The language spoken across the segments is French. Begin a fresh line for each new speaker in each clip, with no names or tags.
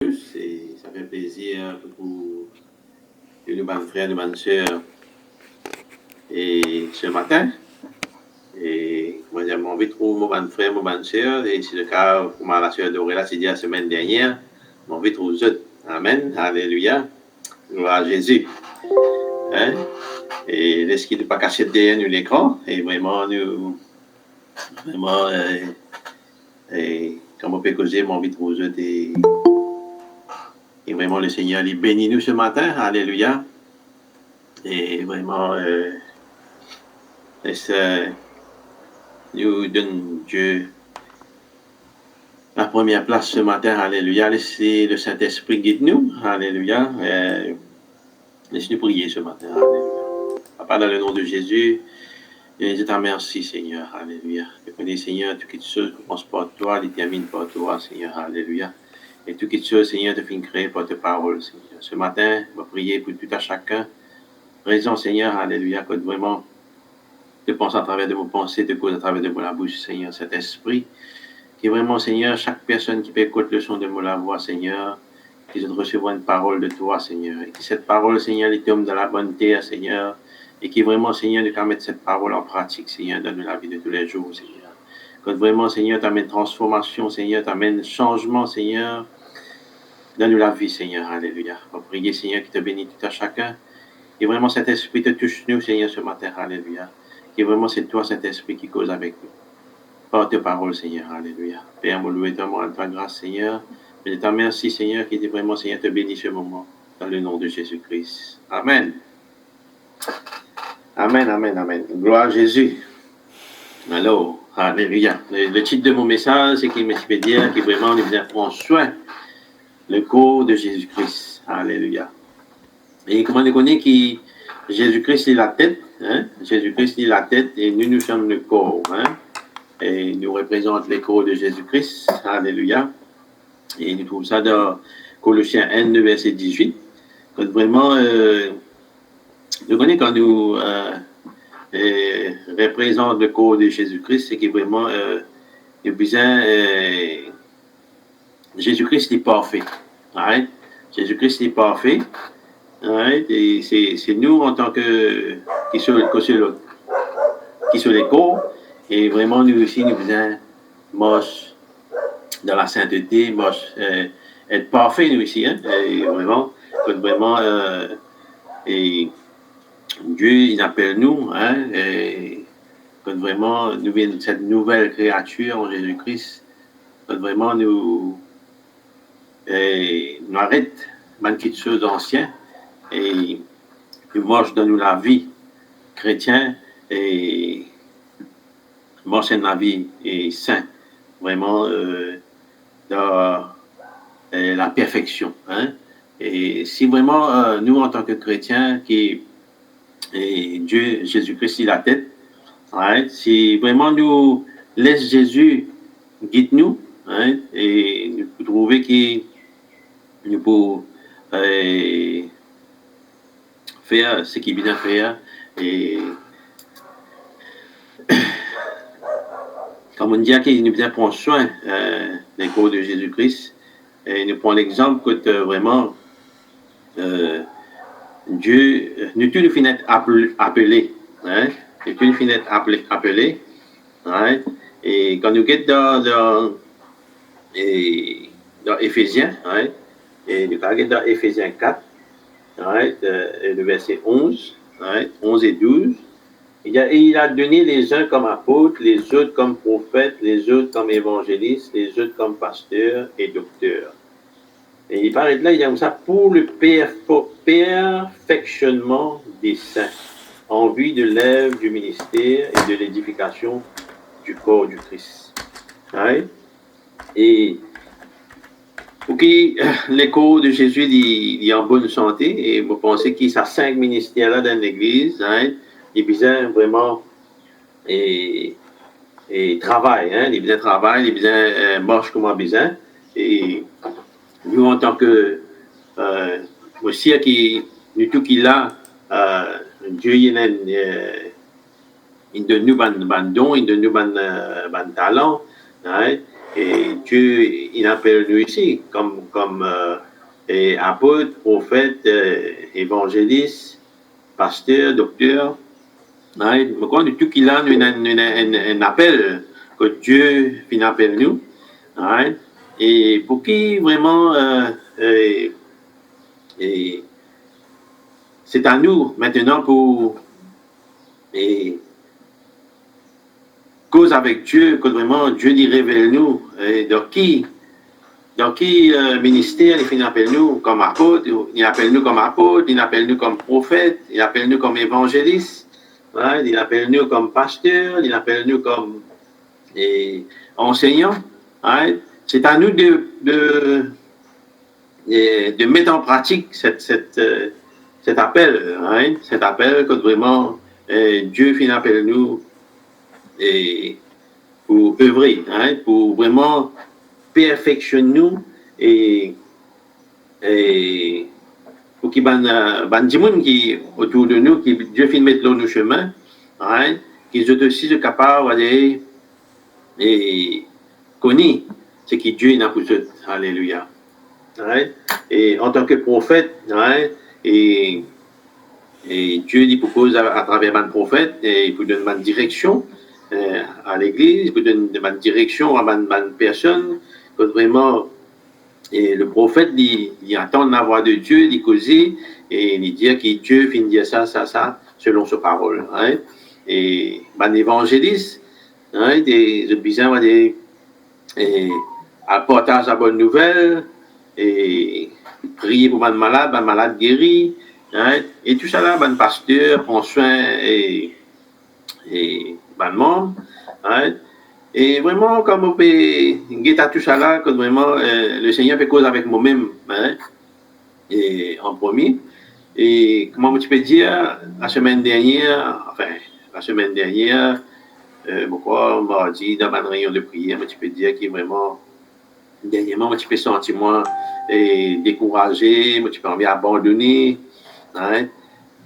Et ça fait plaisir pour nos bonnes frères, nos bonnes sœurs. Et ce matin, et moi j'ai envie de trouver mon bon frère, mon bonne sœur, et c'est le cas pour ma sœur Dorella, c'est dit la semaine dernière, j'ai envie de trouver eux. Amen, alléluia, gloire à Jésus. Hein? Et laisse qu'il ne pas cacher derrière nous l'écran, et vraiment, comme on peut causer, j'ai envie de trouver eux, et vraiment le Seigneur, il bénit nous ce matin, alléluia. Et vraiment, laisse nous donne Dieu la première place ce matin, alléluia. Laissez le Saint-Esprit guide nous, alléluia. Laisse-nous prier ce matin, alléluia. Papa, dans le nom de Jésus, je te remercie, Seigneur, alléluia. Je connais, Seigneur, toutes choses commencent par toi, déterminent par toi, Seigneur, alléluia. Et toutes choses, Seigneur, te fin créer par ta parole, Seigneur. Ce matin, je vais prier pour tout à chacun. Raison, Seigneur, alléluia, que vraiment te pense à travers de vos pensées, te cause à travers de la bouche, Seigneur, cet esprit. Qui est vraiment, Seigneur, chaque personne qui peut écouter le son de la voix, Seigneur, qui doit recevoir une parole de toi, Seigneur. Et que cette parole, Seigneur, les tombe dans la bonne terre, Seigneur. Et qui vraiment, Seigneur, nous permettre cette parole en pratique, Seigneur, dans la vie de tous les jours, Seigneur. Quand vraiment, Seigneur, t'amène transformation, Seigneur, t'amène changement, Seigneur, dans la vie, Seigneur. Alléluia. On prie, Seigneur, qui te bénit tout à chacun. Et vraiment, cet esprit te touche nous, Seigneur, ce matin. Alléluia. Et vraiment, c'est toi, cet esprit, qui cause avec nous. Par tes paroles, Seigneur. Alléluia. Père, nous louons ta grâce, Seigneur. Je te remercie, Seigneur, qui était vraiment, Seigneur, te bénit ce moment. Dans le nom de Jésus-Christ. Amen. Amen, amen, amen. Gloire à Jésus. Alors, alléluia. Le titre de mon message, c'est qu'il me fait dire que vraiment, nous devons prendre soin le corps de Jésus-Christ. Alléluia. Et comment on connaît que Jésus-Christ est la tête, hein? Jésus-Christ est la tête et nous sommes le corps, hein? Et nous représente les corps de Jésus-Christ. Alléluia. Et nous trouvons ça dans Colossiens 1, verset 18. Quand vraiment, nous connaissons quand nous représente le corps de Jésus-Christ, c'est que vraiment, il besoin, Jésus-Christ est parfait. Right? Jésus-Christ est parfait. Right? Et c'est nous en tant que qui sont les corps. Et vraiment, nous aussi, nous besoin marcher dans la sainteté, être parfait, nous aussi. Hein? Et vraiment, et Dieu, il appelle nous, hein? Et quand vraiment, nous venons cette nouvelle créature en Jésus-Christ, quand vraiment nous arrêtons de choses anciennes et nous marchons dans la vie chrétienne et marcher dans la vie et saint, vraiment dans la perfection. Hein? Et si vraiment nous, en tant que chrétiens, et Dieu, Jésus-Christ, est la tête, right? Si vraiment nous laisse Jésus guide nous, right? Et nous pouvons trouver que nous pouvons faire ce qui est bien faire. Et comme on dit qu'il nous vient prendre soin des corps de Jésus-Christ, et nous prenons l'exemple que vraiment Dieu, nous tous nous finissons appelés, hein? Nous tous nous finissons appelés, right? Et quand nous sommes dans Éphésiens, right? Et nous sommes dans Éphésiens 4, right? Le verset 11, right? 11 et 12, il a donné les uns comme apôtres, les autres comme prophètes, les autres comme évangélistes, les autres comme pasteurs et docteurs. Et il paraît là, il y a ça pour le perfectionnement des saints, en vue de l'œuvre du ministère et de l'édification du corps du Christ. Right? Et pour que le corps de Jésus est en bonne santé, et vous pensez qu'il y a 5 ministères là dans l'Église, right? Il besoin vraiment et travail, hein? Il besoin travail, il besoin marche comme un besoin. Et nous, en tant que aussi, nous tout qui là, Dieu il donne nous ban don, il donne nous ban talent, hein? Et Dieu, il appelle nous ici comme et apôtres, prophètes, évangélistes, pasteurs, docteurs. Right? Mais quand tout qu'il a un appel que Dieu fin appelle nous. Right? Et pour qui vraiment et c'est à nous maintenant pour et, cause avec Dieu, que vraiment Dieu lui révèle nous. Et dans qui ministère il appelle nous comme apôtre, il appelle nous comme apôtre, il appelle nous comme prophète, il appelle nous comme évangéliste, right? Il appelle nous comme pasteur, il appelle nous comme enseignant. Right? C'est à nous de mettre en pratique cet appel, right? Cet appel que vraiment Dieu appelle nous et pour œuvrer, hein, pour vraiment perfectionner nous et pour qu'il y ait des gens qui autour de nous, qui Dieu fait mettre dans nos chemins, hein, qu'ils soient aussi capables d'aller et connaître ce que Dieu a pour eux. Alléluia. Hein, et en tant que prophète, hein, et Dieu dit propose à travers un prophète, et il peut donner une direction à l'église, il peut donner une direction à une personne, que vraiment, et le prophète, il attend la voix de Dieu, il causer, et il dit que Dieu finit dire ça, selon sa parole. Hein? Et un évangéliste, hein, des besoin de partager la bonne nouvelle, et prier pour un malade guéri, hein? Et tout ça là, un pasteur prend soin et un membre, hein? Et vraiment, comme on peut guetter tout ça là, que vraiment le Seigneur fait cause avec moi-même, hein? Et en premier. Et comment tu peux dire, la semaine dernière, pourquoi mardi, dans ma réunion de prière, tu peux dire qu'il est vraiment, dernièrement, tu peux sentir moi découragé, tu peux envie abandonner, hein?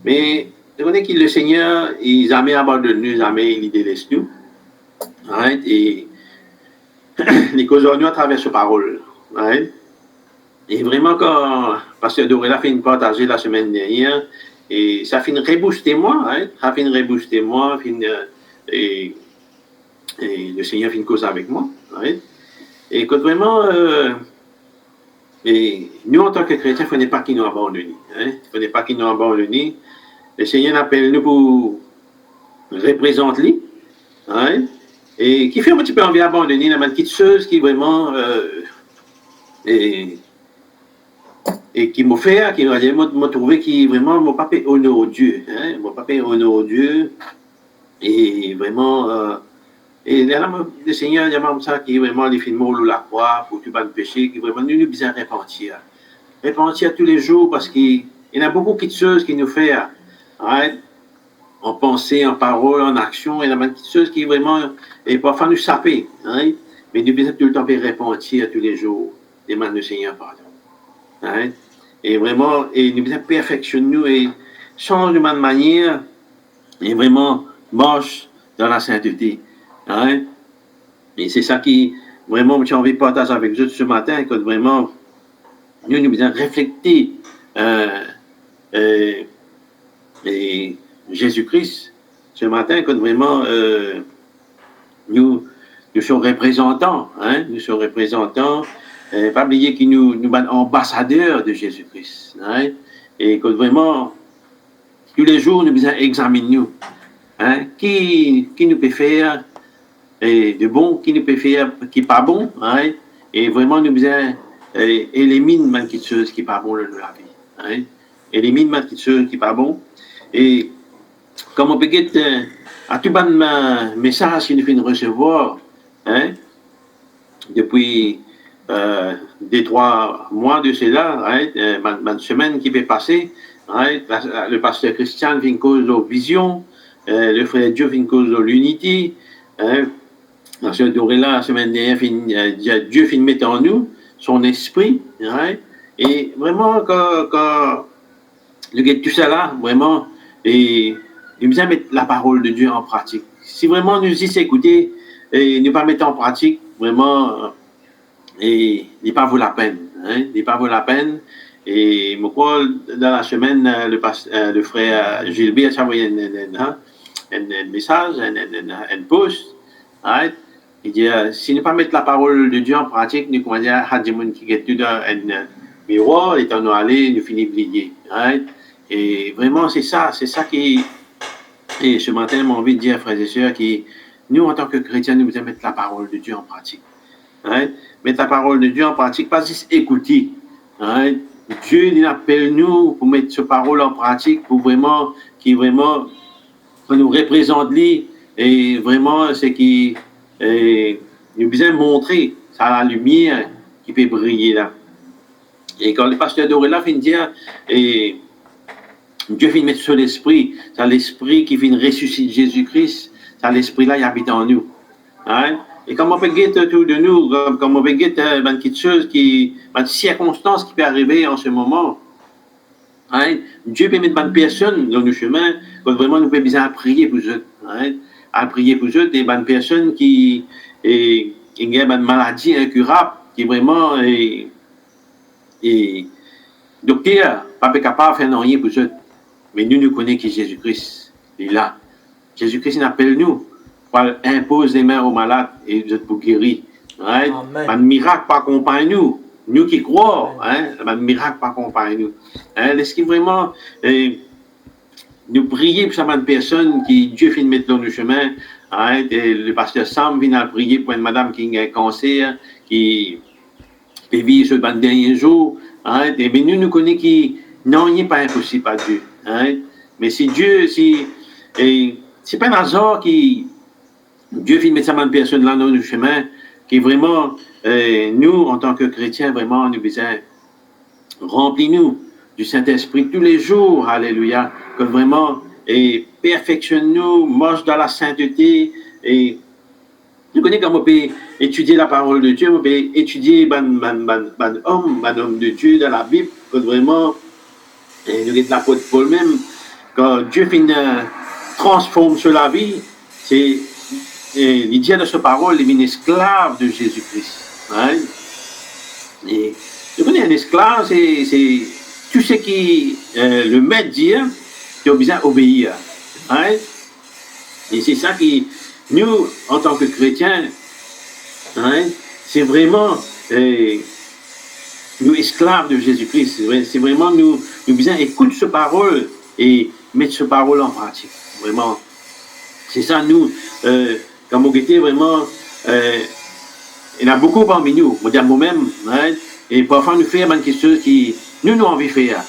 Mais je connais que le Seigneur, il n'a jamais abandonné, jamais il délaisse nous. Right? Et les causes nous à travers sa parole. Right? Et vraiment, quand Pasteur Dorella fait une partager la semaine dernière, et ça finit rebooster moi, right? Ça finit rebooster moi, et le Seigneur fait une cause avec moi. Right? Et que vraiment, et nous en tant que chrétiens, il ne faut pas qu'ils nous abandonnent. Hein? Il ne faut pas qu'ils nous abandonnent. Le Seigneur appelle nous pour représenter lui. Hein? Et qui fait un petit peu envie d'abandonner la petite chose qui vraiment et qui m'a fait, qui m'a trouvé qui vraiment m'a pas fait honneur au Dieu, hein, m'a pas fait honneur au Dieu et vraiment et là le Seigneur il y a ça qui vraiment les films ou la croix pour tout pas de péché qui vraiment nous besoin repentir tous les jours parce qu'il y a beaucoup de choses qui nous fait hein, en pensée, en parole, en action, il y a des choses qui vraiment, et parfois nous saper, hein? Mais nous devons tout le temps repentir tous les jours, demander le Seigneur pardon. Hein? Et vraiment, et nous devons perfectionner nous et changer de manière, et vraiment marche dans la sainteté. Hein? Et c'est ça qui, vraiment, j'ai envie de partager avec vous ce matin, que vraiment, nous devons réfléchir et Jésus-Christ, ce matin, quand vraiment nous sommes représentants, hein, nous sommes représentants, pas oublier que nous sommes ambassadeurs de Jésus-Christ, hein, et que vraiment, tous les jours, nous devons examiner nous, hein, qui nous peut faire de bon, qui nous peut faire qui n'est pas bon, hein, et vraiment, nous devons éliminer quelque chose qui n'est pas bon dans la vie, hein, éliminer quelque chose qui n'est pas bon, et comme on peut dire, à tout le message qu'il nous fait recevoir, hein, depuis 2-3 mois de cela, hein, une semaine qui peut passer, hein, le pasteur Christian vient cause de vision, le frère Dieu vient cause de l'unité, hein, la sœur Dorella, la semaine dernière, Dieu vient mettre en nous son esprit, hein, et vraiment, quand tout ça là, vraiment, et il nous mettre la parole de Dieu en pratique. Si vraiment nous y écouter et ne pas mettre en pratique, vraiment, et il n'est pas vaut la peine. Hein? Il n'est pas vaut la peine. Et je crois, dans la semaine, le frère Gilbert a envoyé un message, un post. Right? Il dit, si nous ne pas mettre la parole de Dieu en pratique, nous commençons à dire qui est tout dans un miroir, et nous aller, nous finissons briller. Right? Et vraiment, c'est ça qui. Et ce matin, j'ai envie de dire, frères et sœurs, que nous, en tant que chrétiens, nous devons mettre la parole de Dieu en pratique. Right? Mettre la parole de Dieu en pratique, pas juste écouter. Right? Dieu il appelle nous pour mettre cette parole en pratique, pour vraiment, qui vraiment nous représente lui, et vraiment, c'est qui nous besoin montrer ça la lumière qui peut briller là. Et quand le pasteur Dorella vient dire, et Dieu vient mettre sur l'esprit, c'est l'esprit qui vient ressusciter Jésus-Christ, c'est l'esprit-là qui habite en nous. Hein? Et comme on peut guetter autour de nous, comme on peut guetter quelque chose qui, une circonstance qui peut arriver en ce moment, hein? Dieu peut mettre une personne dans le chemin, quand vraiment nous pouvons bien prier pour eux, hein? À prier pour eux, des bonnes personnes qui ont une maladie incurable, qui vraiment et docteur, pas capable de faire rien pour eux. Mais nous connaissons qui Jésus-Christ est là. Jésus-Christ appelle nous pour imposer les mains aux malades et vous êtes pour guérir. Right? Un miracle pas accompagne nous. Nous qui croyons, hein, un miracle pas accompagne nous. Hein, est-ce que vraiment nous prier pour cette personne qui Dieu fait mettre dans le chemin? Hein, le pasteur Sam vient prier pour une madame qui a un cancer, qui peut vivre ce dernier jour. Hein, et nous connaissons qui non, il n'est pas impossible à Dieu. Hein? Mais si Dieu, c'est pas un hasard qui Dieu fait mettre cette personne là dans le chemin, qui vraiment, nous, en tant que chrétiens, vraiment, nous besoin remplis-nous du Saint-Esprit tous les jours, alléluia, que vraiment, et perfectionne-nous, marche dans la sainteté, et nous connaissons comment on peut étudier la parole de Dieu, on peut étudier homme de Dieu dans la Bible, que vraiment, et nous avons l'apôtre Paul même, quand Dieu transforme sur la vie, c'est il dit de sa parole, il est un esclave de Jésus-Christ. Hein? Et je connais un esclave, c'est tout ce qui le maître dit, tu as besoin d'obéir. Hein? Et c'est ça qui, nous, en tant que chrétiens, hein, c'est vraiment nous esclaves de Jésus-Christ. C'est vraiment nous besoin écouter cette parole et mettre cette parole en pratique. Vraiment. C'est ça, nous, comme on était vraiment, il y en a beaucoup parmi nous, on dit moi-même, hein, et parfois nous faisons quelque chose qui nous envie de faire.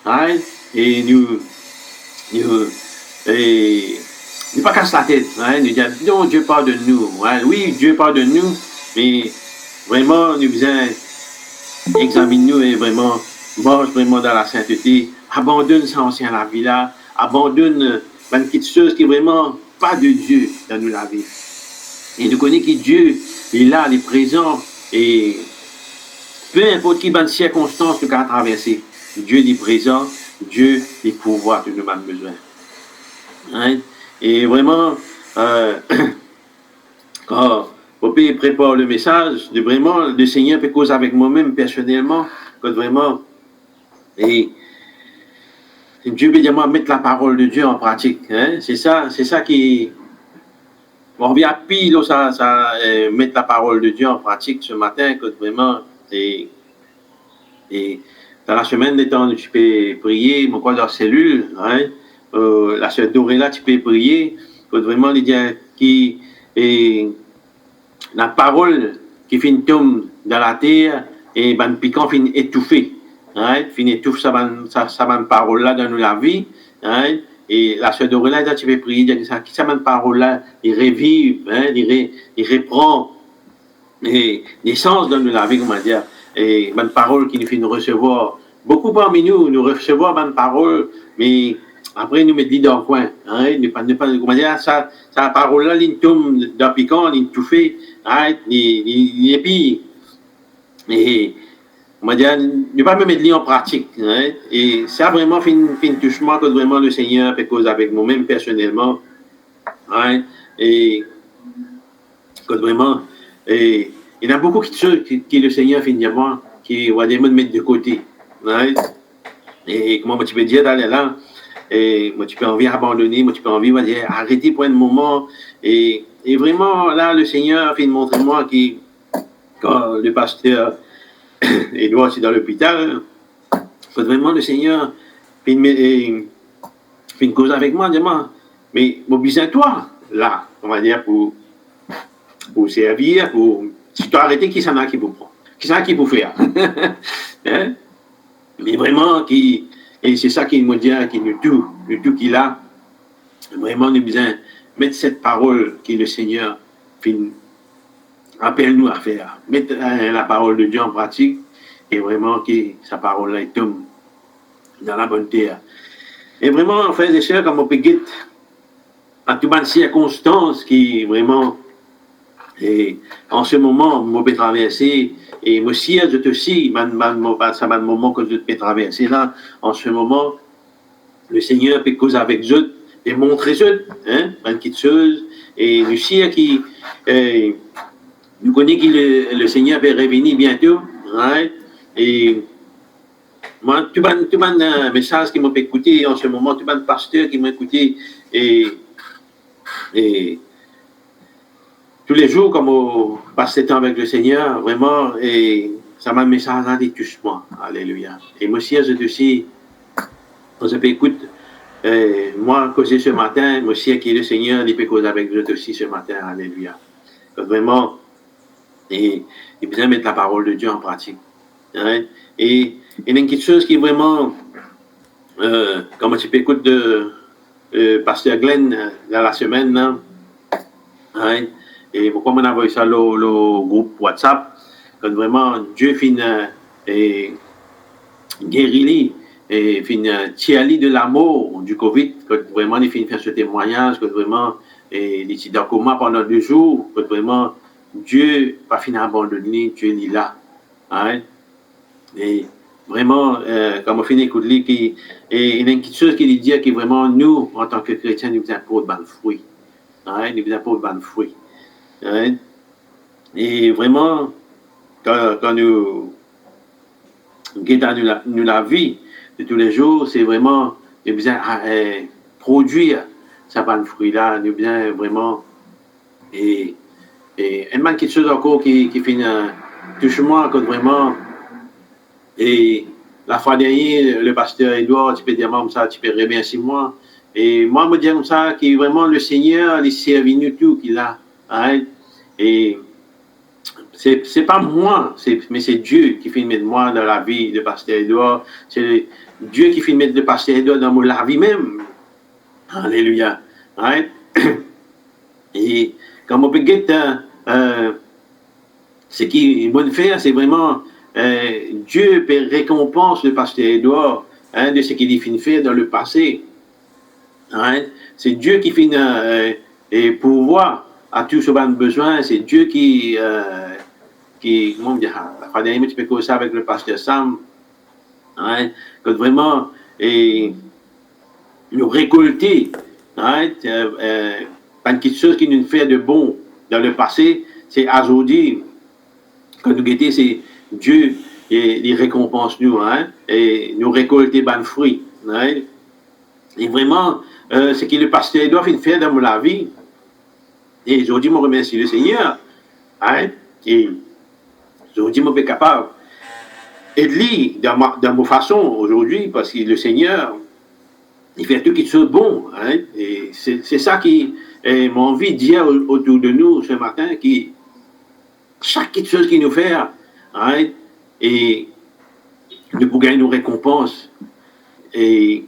Hein, et nous pas casser la tête. Hein, nous disons, non, Dieu pardonne-nous. Hein, oui, Dieu pardonne-nous, mais vraiment, nous besoin examiner nous et vraiment marche vraiment dans la sainteté, abandonne ça ancien la vie là, abandonne une petite chose qui est vraiment pas de Dieu dans nous la vie. Et nous connaissons que Dieu est là, il est présent, et peu importe qui bonne circonstance nous avons traversé, Dieu est présent, Dieu est pouvoir que nous avons besoin. Hein? Et vraiment, quand on peut préparer le message, de vraiment, le Seigneur peut causer avec moi-même personnellement, que vraiment, et Dieu veut dire mettre la parole de Dieu en pratique. Hein? C'est ça qui. On revient à pile, mettre la parole de Dieu en pratique ce matin, que vraiment, et dans la semaine des temps, tu peux prier, mon quoi, dans la cellule, hein? La sœur Dorella, tu peux prier, que vraiment, il dit qui la parole qui finit tombe dans la terre, et ben piquant finit étouffé. Hein, finit étouffe sa parole là dans la vie. Hein, et la sœur Dorella, tu peux prier, qui sa parole là, il revive, hein, il reprend l'essence dans la vie, comment dire, et une parole qui nous fait nous recevoir. Beaucoup parmi nous recevons une parole, mais après nous mettons dans le coin. Hein, comment dire, sa parole là, il tombe dans le piquant, il touche, hein, il est pire. Et on va dire, ne pas me mettre en pratique. Hein? Et ça vraiment fait un touchement que vraiment le Seigneur peut causer avec moi, même personnellement. Hein? Et que vraiment, Et il y en a beaucoup de choses qui le Seigneur finalement, qui va des mettre de côté. Right? Et comment tu peux dire d'aller là, et moi tu peux envie abandonner, moi tu peux envie dire, arrêter pour un moment. Et vraiment, là, le Seigneur a fait montrer moi qui, quand le pasteur Edouard est dans l'hôpital, vraiment le Seigneur fait une cause avec moi, dis-moi, mais mobilise-toi, là, on va dire, pour servir, pour. Si tu as arrêté, qui s'en a qui vous prend? Qui s'en a qui vous fait? Hein? Mais vraiment, et c'est ça qu'il me dit, qui nous tout qu'il a, vraiment, nous besoin mettre cette parole que le Seigneur appelle-nous à faire, mettre la parole de Dieu en pratique, et vraiment que sa parole-là tombe dans la bonne terre. Et vraiment, frères et sœurs, comme on peut dire, en toutes les circonstances qui vraiment, et en ce moment, je peux traverser, et moi aussi, je aussi, ça m'a un moment que je peux traverser là, en ce moment, le Seigneur peut causer avec eux, et montrer eux, hein, une petite chose, et nous aussi, qui, nous connaissons que le Seigneur va revenir bientôt, hein, et moi, tout le message qui m'a écouté en ce moment, tout le pasteur qui m'a écouté, et tous les jours, comme on passe ce temps avec le Seigneur, vraiment, et ça m'a un message à touche moi. Alléluia. Et moi aussi, je aussi, quand je peux écouter, moi, causer ce matin, moi aussi, qui est le Seigneur, il peut causer avec vous aussi ce matin. Alléluia. Donc, vraiment, et il besoin mettre la parole de Dieu en pratique. Hein? Et il y a une chose qui est vraiment, comme tu peux écouter de Pasteur Glenn dans la semaine, hein? Et pourquoi on a envoyé ça le groupe WhatsApp, quand vraiment Dieu finit et guéri et finit tirer de l'amour du Covid, quand vraiment il finit faire ce témoignage, quand vraiment il était dans le coma pendant 2 jours, quand vraiment Dieu pas fini abandonné, Dieu est là. Hein? Et vraiment, comme on finit d'écouter, et il y a une petite chose qu'il dit que vraiment nous, en tant que chrétiens, nous avons pour de fruits. Hein? Nous avons pour de fruits. Hein? Et vraiment, quand nous guettons la vie de tous les jours, c'est vraiment, nous besoin produire ça de fruit-là, nous besoin vraiment, et une même quelque chose encore qui fait touche-moi, quand vraiment, et la fois dernière, le pasteur Edouard, tu peux dire comme ça, tu peux remercier moi, et moi, me dire comme ça, que vraiment le Seigneur, il servi nous tout qu'il a, hein? Et c'est pas moi, mais c'est Dieu qui fait mettre moi dans la vie de pasteur Edouard. C'est Dieu qui fait mettre le pasteur Edouard dans la vie même. Alléluia. Right? Et comme on peut dire, ce qui est bon faire, c'est vraiment Dieu peut récompenser le pasteur Edouard de ce qu'il a fait dans le passé. Right? C'est Dieu qui fait pourvoir à tout ce qu'on a besoin. C'est Dieu qui comment dire, la fois dernière, tu peux causer avec le pasteur Sam, hein, que vraiment, nous récolter, hein, pas une petite chose qui nous fait de bon dans le passé, c'est aujourd'hui, quand nous guettons, c'est Dieu qui récompense nous, hein, et nous récolter ban fruits, hein. Et vraiment, ce que le pasteur doit faire dans la vie, et aujourd'hui, je remercie le Seigneur, hein, et aujourd'hui, je suis capable d'être dans ma façon aujourd'hui, parce que le Seigneur, il fait tout qui soit bon. Hein? Et c'est ça qui m'a envie de dire autour de nous ce matin, qui chaque chose qu'il nous fait, hein? Et nous pouvons gagner nos récompenses et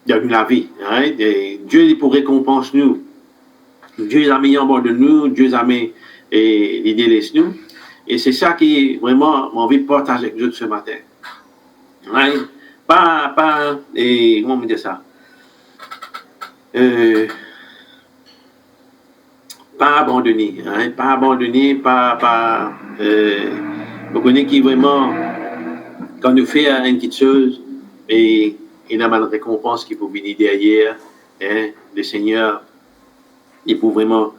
dans la vie. Hein? Et Dieu il pour récompense nous. Dieu a mis en bord de nous, Dieu a mis et il délaisse nous. Et c'est ça qui vraiment m'a envie de partager avec vous ce matin. Right? Et comment on dit ça? Pas abandonner, hein? Pas abandonner, vous connaissez qui vraiment, quand nous fait une petite chose, et il y a une récompense qui peut venir derrière, hein? Le Seigneur, il peut vraiment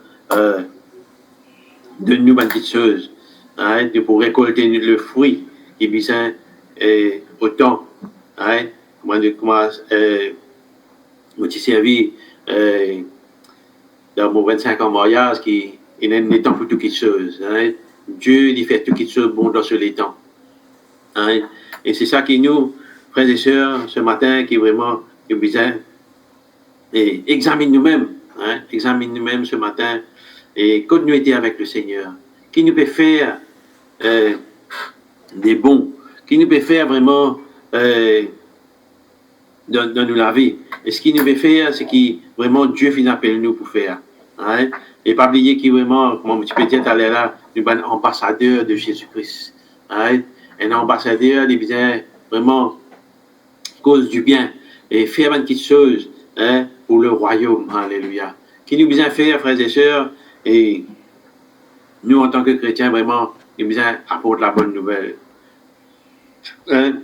donne-nous une petite chose, hein, pour récolter le fruit qui besoin autant, hein, comment moi j'ai servi dans mon 25 ans mariage qui il est temps pour toutes les choses, hein. Dieu il fait toutes les choses bon dans ce les temps, hein. Et c'est ça qui nous, frères et sœurs, ce matin, qui vraiment qui besoin et examine nous-mêmes, hein, examine nous-mêmes ce matin et continuer avec le Seigneur, qui nous peut faire des bons, qui nous peut faire vraiment dans nous la vie. Et ce qui nous peut faire, c'est qui vraiment Dieu finit appelle nous pour faire. Hein? Et pas oublier qui vraiment, comme tu peux dire tout à l'heure là, nous sommes ambassadeurs de Jésus-Christ. Hein? Un ambassadeur, il vient vraiment cause du bien et faire une petite chose, hein, pour le royaume. Alléluia. Qui nous besoin faire, frères et sœurs, et nous, en tant que chrétiens, vraiment, nous besoin apporter la bonne nouvelle. Hein?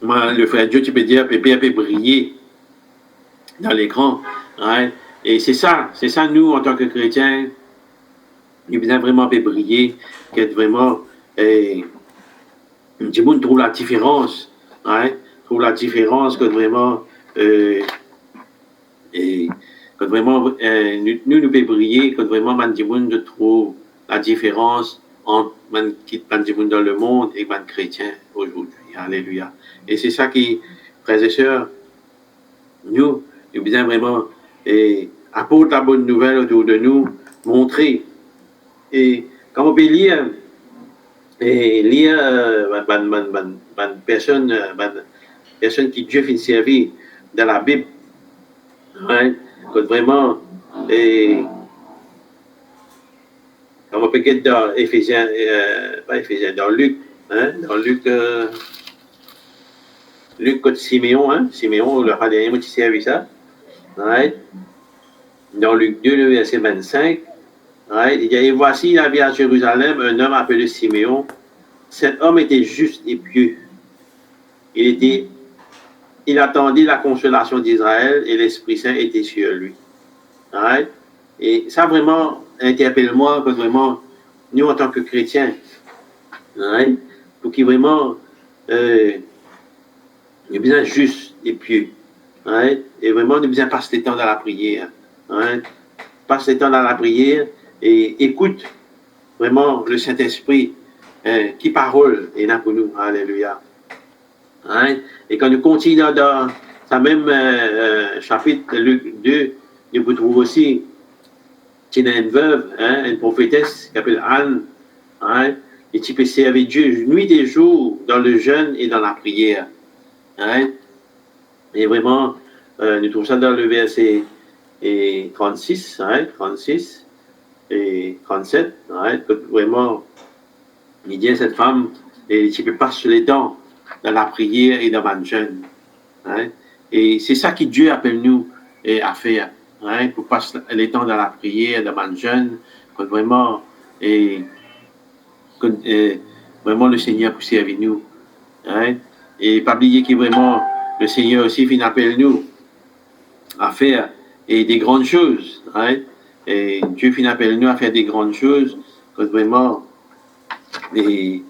Moi, le frère Dieu, tu peux dire, Pépé peut briller dans l'écran. Hein? Et c'est ça, nous, en tant que chrétiens, nous besoin vraiment briller, qu'être vraiment, du monde trouve la différence, hein? Trouve la différence que vraiment, et que vraiment, nous pouvons briller, que vraiment, du monde trouve la différence entre du monde dans le monde et les chrétiens aujourd'hui. Alléluia. Et c'est ça qui, frères et sœurs, nous besoin vraiment apporter la bonne nouvelle autour de nous, montrer. Et quand on peut lire, personne qui Dieu fait servir dans la Bible, hein, que vraiment, comme on peut être dans Éphésiens, pas Éphésiens, dans Luc, hein, dans Luc, côté Siméon, hein, Siméon, le dernier mot qui servi ça, right? Dans Luc 2, le verset 25, right? Il dit, et voici, il avait à Jérusalem un homme appelé Siméon. Cet homme était juste et pieux. Il attendait la consolation d'Israël et l'Esprit Saint était sur lui. Right? Et ça vraiment interpelle-moi que vraiment, nous en tant que chrétiens, right? Pour qu'il vraiment nous besoin juste et pieux. Hein? Et vraiment, nous besoin passer le temps dans la prière. Hein? Passe le temps dans la prière et écoute vraiment le Saint-Esprit qui parole est là pour nous. Alléluia. Hein? Et quand nous continuons dans ce même chapitre Luc 2, nous vous trouvons aussi qu'il y a une veuve, hein, une prophétesse qui s'appelle Anne, hein, et qui peut servir Dieu nuit et jour dans le jeûne et dans la prière. Hein? Et vraiment, nous trouvons ça dans le verset 36, hein, 36 et 37, hein, que vraiment, il dit à cette femme, et tu peux passer les temps dans la prière et dans le jeûne. Hein? Et c'est ça que Dieu appelle nous à faire, hein, pour passer les temps dans la prière, dans le jeûne, que vraiment, vraiment le Seigneur pour servir nous. Hein? Et pas oublier que vraiment, le Seigneur aussi finit appelle nous à faire des grandes choses. Hein? Et Dieu finit appelle nous à faire des grandes choses, que vraiment, et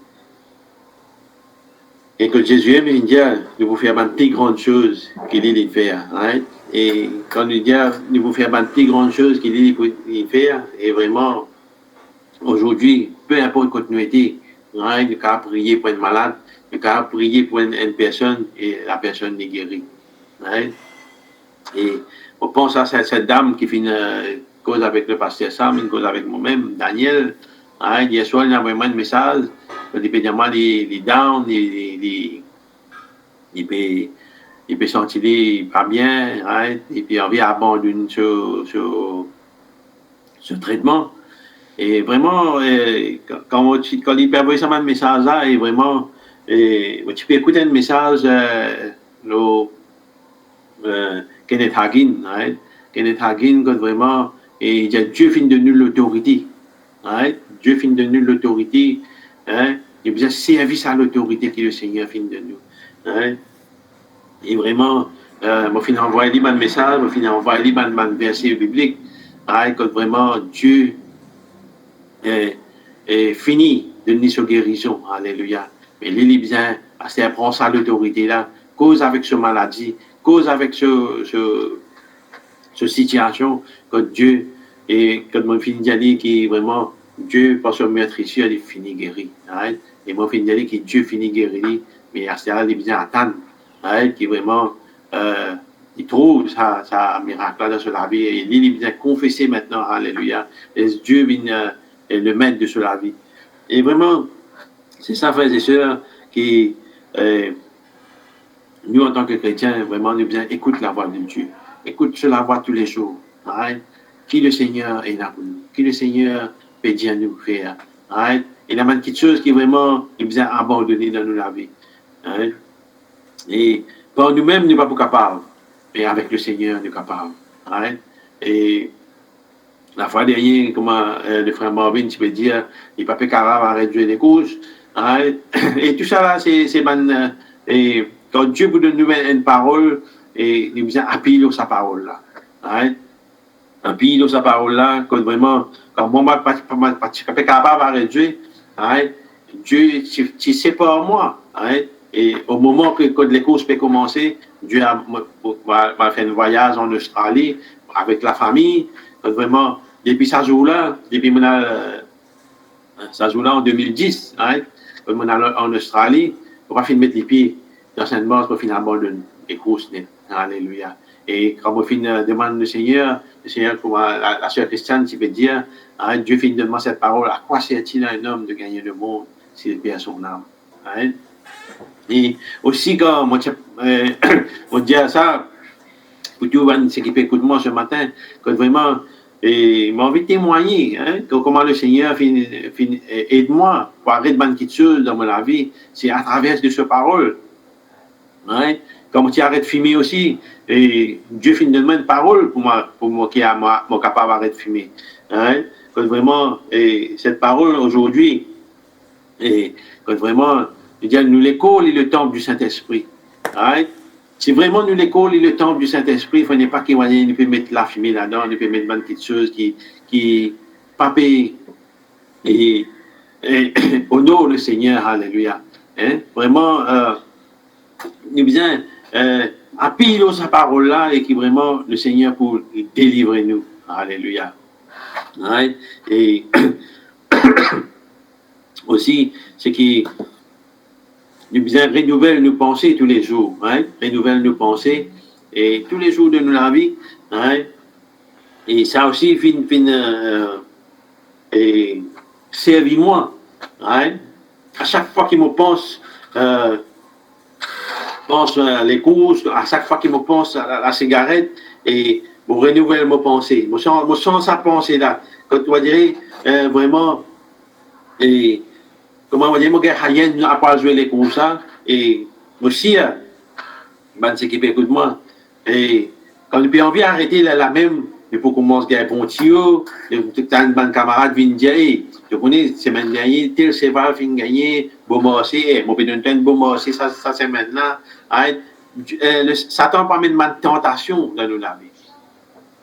que Jésus aime dire, nous vous faire des grandes choses qu'il est faire. Hein? Et quand nous dit, nous vous faire des grandes choses qu'il est faire, et vraiment, aujourd'hui, peu importe quoi nous était, hein, nous pouvons prier pour une malade, nous pouvons prier pour une personne et la personne est guérie. Hein? Et on pense à cette dame qui fait une cause avec le pasteur Sam, une cause avec moi-même, Daniel. Hein? Hier soir, il a envoyé un message. Dépendamment des down, il peut sentir pas bien, hein? Et puis envie d'abandonner ce traitement. Et vraiment, quand il peut envoyer ça un message là, et vraiment, tu peux écouter un message Kenneth Hagin, right? Kenneth Hagin, quand vraiment, et Dieu finit de nous l'autorité. Right? Dieu finit de nous l'autorité. Hein? Il besoin de service à l'autorité que le Seigneur finit de nous. Hein? Et vraiment, moi, je envoyer un message, je envoyer un verset biblique. Right? Quand vraiment Dieu et fini de donner sa guérison. Alléluia. Mais il est bien, c'est prendre ça l'autorité là, cause avec ce maladie, cause avec ce situation que Dieu, et que mon fini d'aller qui vraiment, Dieu, par son meurtrissure, il finit guéri. Right? Et mon fini d'aller qui Dieu finit guéri, mais à ce là il est bien attendre, right? Qui vraiment, il trouve sa miracle dans la vie, et il est bien confessé maintenant, alléluia. Et Dieu vient le maître de la vie. Et vraiment, c'est ça, frères et sœurs, qui, nous, en tant que chrétiens, vraiment, nous bien écoute la voix de Dieu. Écoute la voix tous les jours. Right? Qui le Seigneur est là pour nous. Qui le Seigneur peut dire nous faire. Right? Il y a quelque chose qui vraiment est bien abandonné dans nos vie. Right? Et par nous-mêmes, nous ne sommes pas capables. Mais avec le Seigneur, nous sommes capables. Right? Et la fois dernière, comment le frère Marvin, tu peux dire, il n'est pas capable de réduire les causes. Right? Et tout ça là, c'est et quand Dieu vous donne une parole, et nous besoin appuyer sur sa parole là. Right? Appuyer sur sa parole là, quand vraiment, quand moi, je suis pas capable de réduire, right? Dieu, tu sais pas moi. Right? Et au moment que quand les courses peuvent commencer, Dieu va faire un voyage en Australie avec la famille. Quand vraiment, depuis ce jour-là, depuis ça joue-là en 2010, right? Quand on est en Australie, on va finir mettre les pieds dans cette mort pour finir abandonner les courses. Alléluia. Et quand on finit demande le Seigneur, pour la sœur Christiane, tu peux dire, hein, Dieu finit de demander cette parole, à quoi sert-il à un homme de gagner le monde s'il perd son âme? Hein? Et aussi, quand on dit ça, pour tout ce qui peut écouter moi ce matin, quand vraiment, et m'a envie de témoigner, hein, comment le Seigneur aide-moi pour arrêter de quelque chose dans ma vie, c'est à travers de ce parole. Hein? Comme tu arrêtes de fumer aussi, et Dieu finit de demander une parole pour moi qui est capable d'arrêter de fumer. Hein? Quand vraiment, et cette parole aujourd'hui, et quand vraiment, nous l'école et le temple du Saint-Esprit. Right? Si vraiment nous l'école et le temple du Saint-Esprit, il ne faut pas qu'il nous peut mettre la fumée là-dedans, nous peut mettre une petite chose qui pape et honore le Seigneur, alléluia. Hein? Vraiment, nous besoin appuyer sa parole là et qui vraiment le Seigneur pour délivrer nous, alléluia. Right? Et aussi, ce qui nous besoin renouvelle nos pensées tous les jours, hein? Renouvelle nos pensées et tous les jours de notre vie, hein? Et ça aussi et servis-moi, hein? À chaque fois qu'il me pense à les courses, à chaque fois qu'il me pense à la cigarette et pour renouveler mes pensées, je sens sa pensée là, quand tu vas dire vraiment et comment on va dire, rien à pas jouer les comme ça, et aussi, ben, c'est qui écoute moi, et quand tu as envie d'arrêter la même, il faut commencer à bon tio, tu as une bonne camarade qui vient dire, tu connais, semaine dernière, tel cheval vient gagner, bon marché, mon pédontin, bon marché, ça c'est maintenant, Satan pas mettre de tentation dans nos vie.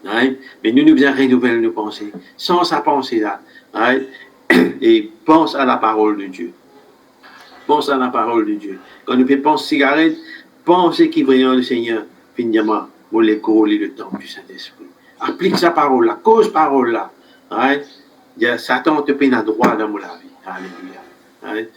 Right? Mais nous devons renouveler nos pensées, sans sa pensée là. Right? Et pense à la parole de Dieu. Pense à la parole de Dieu. Quand nous faisons penser cigarette, pensez qu'il voyait le Seigneur, finalement, pour l'école et le temps du Saint-Esprit. Applique sa parole là, cause parole là. Right? Satan te peine à droit dans la vie. Alléluia. Right?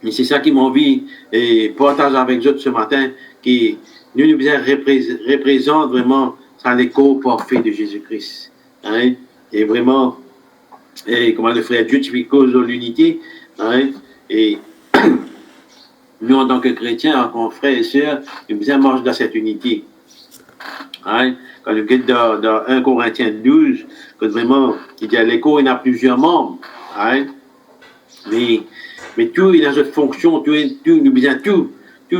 Et c'est ça qui m'a envie et partage avec vous ce matin, qui nous représente vraiment ça l'écho parfait de Jésus-Christ. Hein? Et vraiment, et comment le frère Dieu, tu cause de l'unité. Hein? Et nous, en tant que chrétiens, en tant que frères et sœurs, nous devons marcher dans cette unité. Hein? Quand nous sommes dans 1 Corinthiens 12, que vraiment, il y a l'écho, il y a plusieurs membres. Hein? Mais tout est dans cette fonction, tout nous besoin tout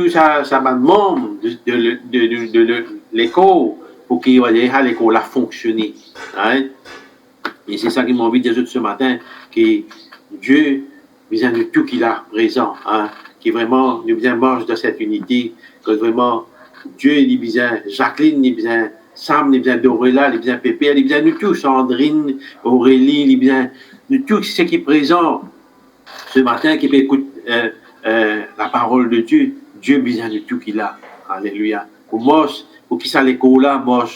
ça va membre de l'écho pour qu'il l'écho la fonctionner. Hein? Et c'est ça qui m'a envie de dire ce matin, que Dieu besoin de tout qu'il a présent, hein? Qui vraiment nous besoin marche dans cette unité, que vraiment Dieu il besoin, Jacqueline il besoin Sam, les bien Dorella, les bien Pépé, les bien nous tous, Sandrine, Aurélie, les bien nous tous, ceux qui sont présents ce matin, qui écoutent la parole de Dieu. Dieu bien de tout qu'il a. Alléluia. Pour moi, pour qui ça l'école là, moi,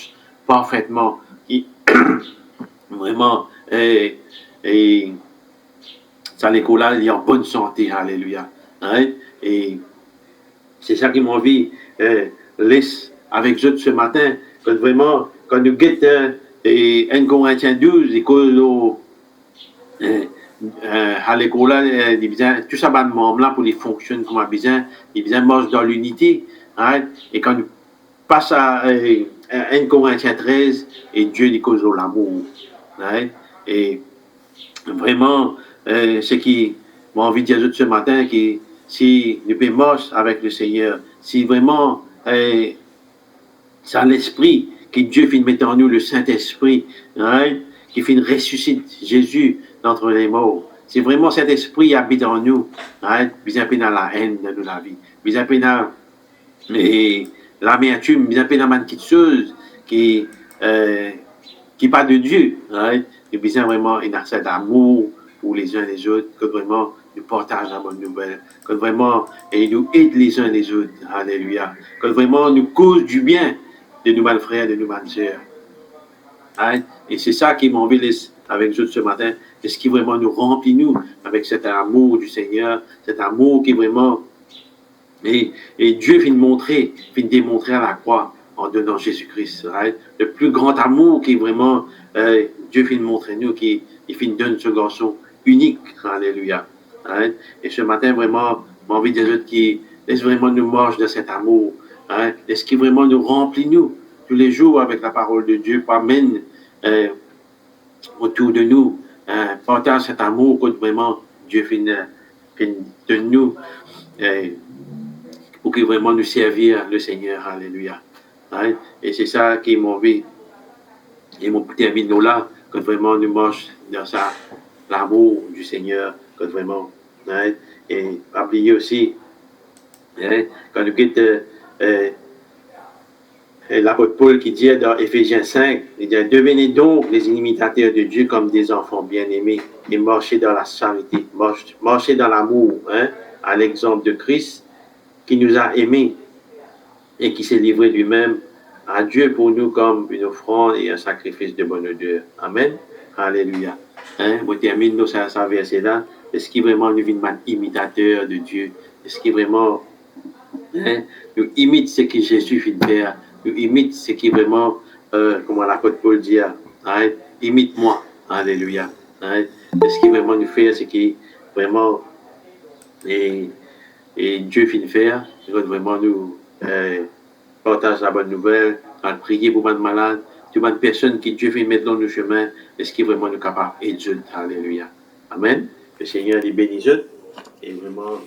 parfaitement. Qui, vraiment, et ça l'école là, il est en bonne santé. Alléluia. Hein? Et c'est ça qui m'a envie laisse avec eux ce matin. Quand vraiment, quand nous guettons 1 Corinthiens 12, et que à l'école là, tout ça va de membres là pour les fonctionner comme besoin, ils besoin marche dans l'unité. Hein? Et quand nous passons à 1 Corinthiens 13, et Dieu dit cause de l'amour. Hein? Et vraiment, ce qui m'a envie de dire ce matin, qui si nous pouvons marcher avec le Seigneur, si vraiment c'est l'Esprit que Dieu finit mettre en nous, le Saint-Esprit, hein, qui finit ressuscite Jésus d'entre les morts. C'est vraiment cet esprit qui habite en nous, hein, bien dans la haine de la vie, bien dans l'amertume, bien dans quelque chose qui pas de Dieu, hein, et bien vraiment une accès d'amour pour les uns les autres, que vraiment nous partageons la bonne nouvelle, que vraiment et nous aide les uns les autres, alléluia, que vraiment nous cause du bien de nos mal frères, de nos mal sœurs. Hein? Et c'est ça qui m'a envie avec nous ce matin, c'est ce qui vraiment nous remplit nous avec cet amour du Seigneur, cet amour qui vraiment et Dieu vient démontrer à la croix en donnant Jésus-Christ. Right? Le plus grand amour qui vraiment Dieu vient montrer nous, qui il donne ce garçon unique. Alléluia. Right? Et ce matin vraiment, j'ai envie de dire qui laisse vraiment nous marcher de cet amour. Hein? Est-ce qui vraiment nous remplit nous tous les jours avec la parole de Dieu, pour amener autour de nous, partage cet amour que vraiment Dieu finit de nous pour que vraiment nous servir le Seigneur. Alléluia. Hein? Et c'est ça qui m'a envie. Et mon termine là, que vraiment nous marchons dans ça, l'amour du Seigneur, que vraiment. Hein? Et oublier aussi, hein, quand nous quitte l'apôtre Paul qui dit dans Éphésiens 5, il dit, devenez donc les imitateurs de Dieu comme des enfants bien-aimés et marchez dans la charité, marchez dans l'amour, hein, à l'exemple de Christ qui nous a aimés et qui s'est livré lui-même à Dieu pour nous comme une offrande et un sacrifice de bonne odeur. Amen. Alléluia. Hein, moi termine nous ça verset là. Est-ce qui vraiment nous vient imitateur de Dieu? Est-ce qui vraiment hein, nous imite ce que Jésus fit faire? Nous imite ce qui vraiment, comment l'apôtre Paul dit, hein, imite-moi. Alléluia. Hein, est-ce qui vraiment nous fait ce qui vraiment et Dieu finit faire? Il va vraiment nous partage la bonne nouvelle, à prier pour les malades, toutes les personnes qui Dieu fait mettre dans nos chemins, est-ce qu'il est vraiment nous capable d'aider. Alléluia. Amen. Le Seigneur les bénisse et vraiment,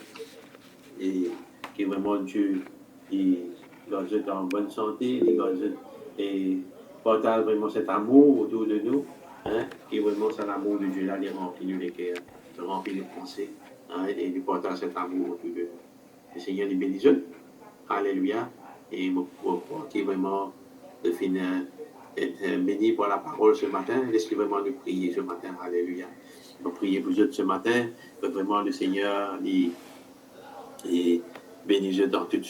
et que vraiment Dieu qui garde en bonne santé, et partage vraiment cet amour autour de nous, hein, qui vraiment cet amour de Dieu là, les remplit nous les cœurs, remplit les pensées, hein, et il partage cet amour autour de nous. Le Seigneur les bénisse. Alléluia. Et mon qui est vraiment de finir être béni par la parole ce matin. Laissez vraiment nous prier ce matin. Alléluia. Nous prions pour vous ce matin, que vraiment le Seigneur et bénisse dans toutes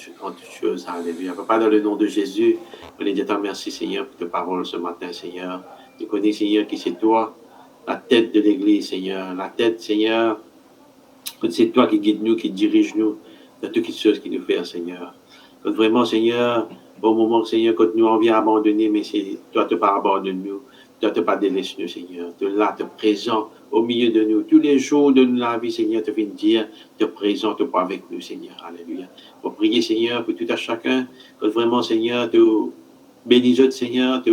choses. Alléluia. Papa, dans le nom de Jésus, on est dit merci Seigneur pour ta parole ce matin, Seigneur. Nous connaissons, Seigneur, qui c'est toi, la tête de l'Église, Seigneur. La tête, Seigneur, c'est toi qui guide nous, qui dirige nous dans toutes les choses qui nous fait, Seigneur. Quand vraiment, Seigneur, au moment, Seigneur, quand nous envie abandonner, mais c'est toi, tu pas abandonner nous, toi, tu pas délaisser nous, Seigneur. Tu es là, tu es présent au milieu de nous. Tous les jours de la vie, Seigneur, tu viens dire, tu es présent, tu es pas avec nous, Seigneur. Alléluia. Pour prier, Seigneur, pour tout à chacun, que vraiment, Seigneur, tu bénis, Seigneur, tu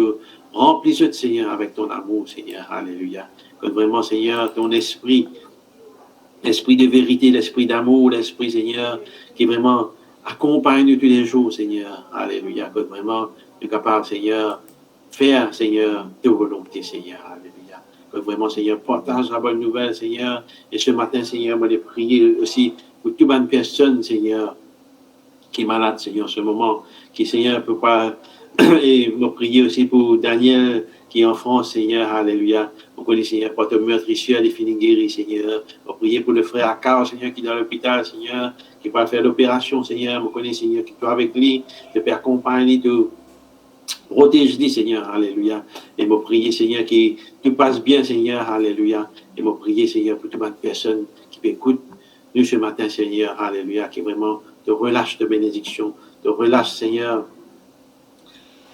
remplis, Seigneur, avec ton amour, Seigneur. Alléluia. Que vraiment, Seigneur, ton esprit de vérité, l'esprit d'amour, l'esprit, Seigneur, qui vraiment accompagne-nous tous les jours, Seigneur. Alléluia. Que vraiment, tu es capable, Seigneur, faire, Seigneur, de volonté, Seigneur. Alléluia. Que vraiment, Seigneur, partage la bonne nouvelle, Seigneur. Et ce matin, Seigneur, moi, de prier aussi pour toute bonne personne, Seigneur, qui est malade, Seigneur, en ce moment, qui, Seigneur, ne peut pas Et me prier aussi pour Daniel qui est en France, Seigneur, alléluia. On connaît, Seigneur, pour ton meurtrisseur, les finis guéris, Seigneur. On prier pour le frère Akar, Seigneur, qui est dans l'hôpital, Seigneur, qui va faire l'opération, Seigneur. On connaît, Seigneur, qui est avec lui, te faire accompagner, te protège-lui, Seigneur, alléluia. Et me prier, Seigneur, que tout passe bien, Seigneur, alléluia. Et me prier, Seigneur, pour toute personne qui écoute nous ce matin, Seigneur, alléluia, qui vraiment te relâche de bénédiction, te relâche, Seigneur,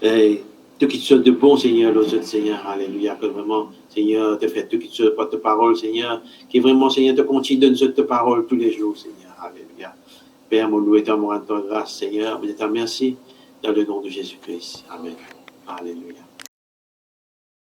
et tout qui te soit de bon, Seigneur, les autres, Seigneur, alléluia, que vraiment, Seigneur, te fait tout qui te soit par ta parole, Seigneur, qui vraiment, Seigneur, te continue de nous donner ta parole tous les jours, Seigneur, alléluia. Père, mon loué, ton grâce, Seigneur, je te remercie dans le nom de Jésus-Christ. Amen. Alléluia.